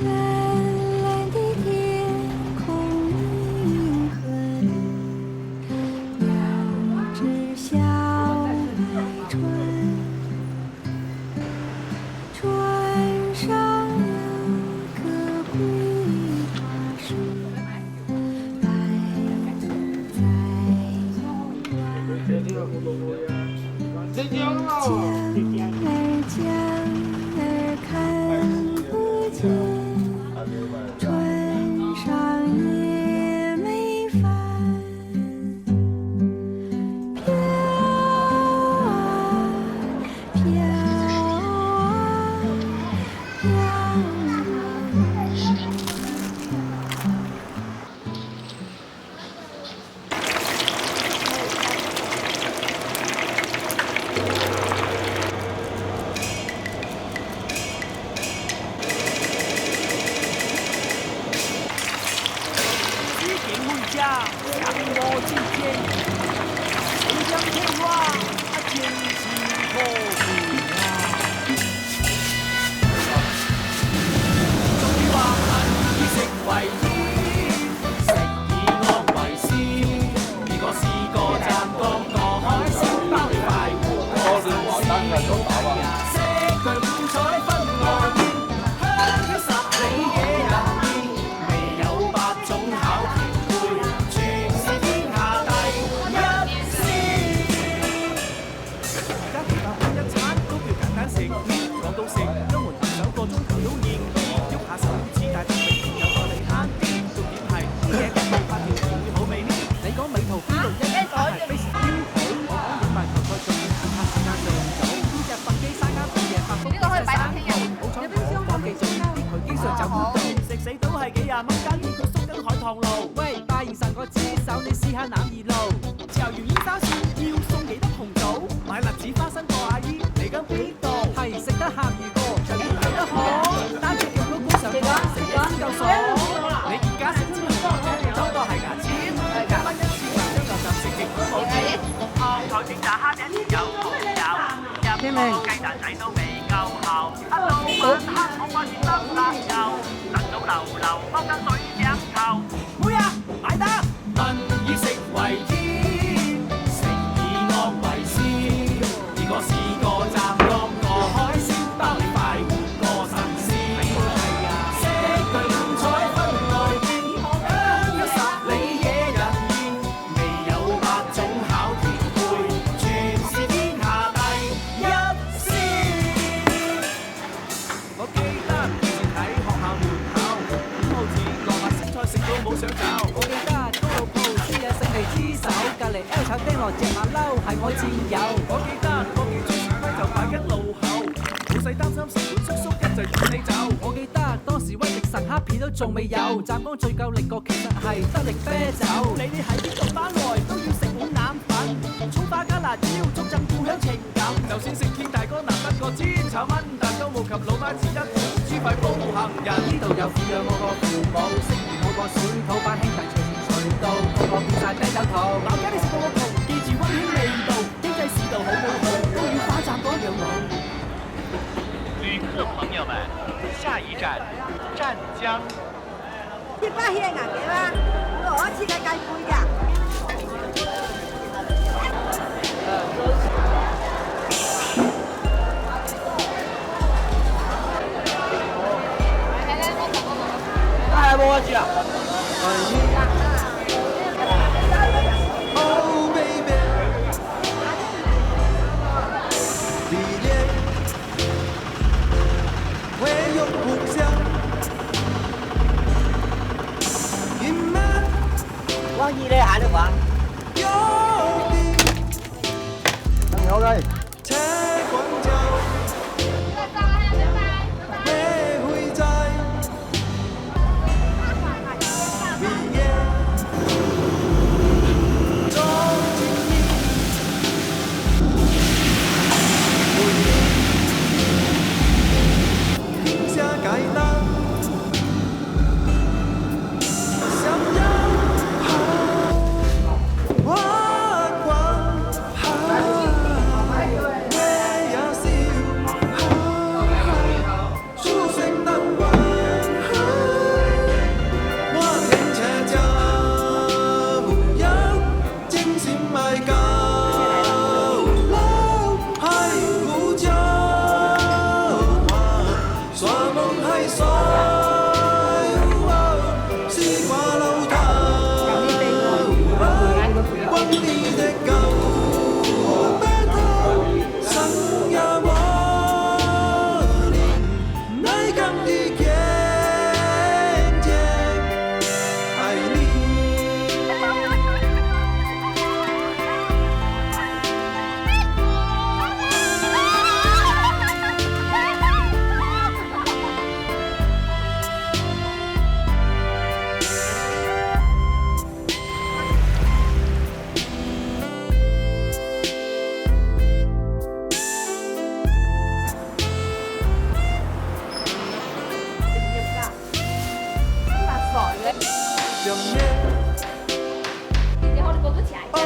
蓝蓝的天空银河，两只小白船，船上有棵桂花树，摆在江儿看不见，船上也没帆，飘啊飘啊飘啊。向我致敬，谁将天花坚持破不啊！終於話以食為天，食以安為先。如果試過湛江過海鮮，包你快活過神仙。色強五彩分外豔，香飄十里野人煙，未有八種巧甜配，全是天下第一鮮。而家其他每一餐都叫簡單食麵，講到食，一門徒手個鐘頭都應驗，喐下手指大隻味，有個你慳啲。重點係啲嘢冇發條條會好味呢。你講美圖邊度一間係非常標準，我講影埋球賽仲要睇下時間上早，呢隻笨雞生啱半夜發風，呢個可以擺到聽日。好彩冇講記住啲佢經常走呢度，食死都係幾廿蚊間店，佢縮緊海棠路。喂，拜完神個之手，你試下攬二路。潮瑤煙沙線要送幾多紅棗？買栗子花生個阿姨嚟緊邊度？係食得鹹魚個，就要睇得好。單隻腳都高上檔，食嘢先夠爽。你而家食之後，周多係牙籤，1蚊1次牙將嚿嚿食極都冇錢。台景炸蝦餅有冇有？入個雞蛋仔都未夠厚。黑到晚黑我掛住得辣油，晨早流流踎緊水井頭。每日買得民以食為天，食以安為先。如果試過湛江過海鮮，包你快活過神仙。色強五彩分外豔，香飄十里野人煙，未有八種巧甜配，全是天下第一鮮。我記得以前喺學校門口，5毫子蘿蔔色菜食到冇想走。我記得高老鋪燒嘢食嚟之手，隔離 L 炒丁來隻馬騮係我戰友。我記得我叫住時輝就擺緊路口，冇使擔心成本叔叔一陣趕你走。我記得當時威力神蝦片都仲未有，湛江最夠力個其實係得力啤酒。你哋喺邊度翻來都要食碗腩粉，葱花加辣椒足贈故鄉情感。就算食遍大江南北個煎炒炆蛋都冇及老媽子一碗豬肺煲行人。呢度有撫養我個父母，食完我個水土班兄弟隨傳隨到，個個變晒啤酒肚。鬧街你食到我窮，記住溫馨味道，經濟市道好冇好，都要花湛江養老。旅客朋友们，下一站湛江。貼巴戲係硬嘅啦，攞一次計計背㗎。係冇一住啊！汪二你行得啩？有嘅。水，絲掛路頭，溫你的舊白頭，生也我年，乃敢的天天愛你。任夜，Oh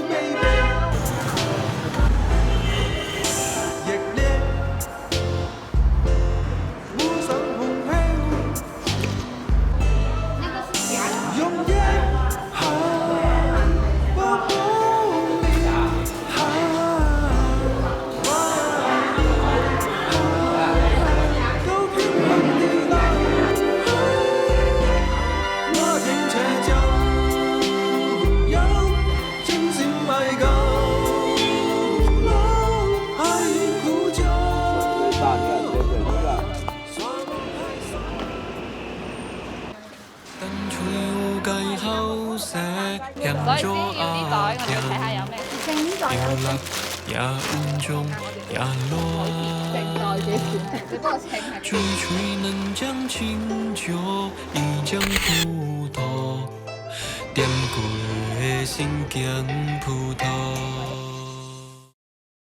baby，熱烈，互相碰興，用夜下我夢裏下，都偏不地來。我聽斜就有清醒愛夠愛苦酒。等吹計後寫人咗阿強，有辣也暗中也亂，吹吹能將清酒一將葡萄，點過心間葡萄。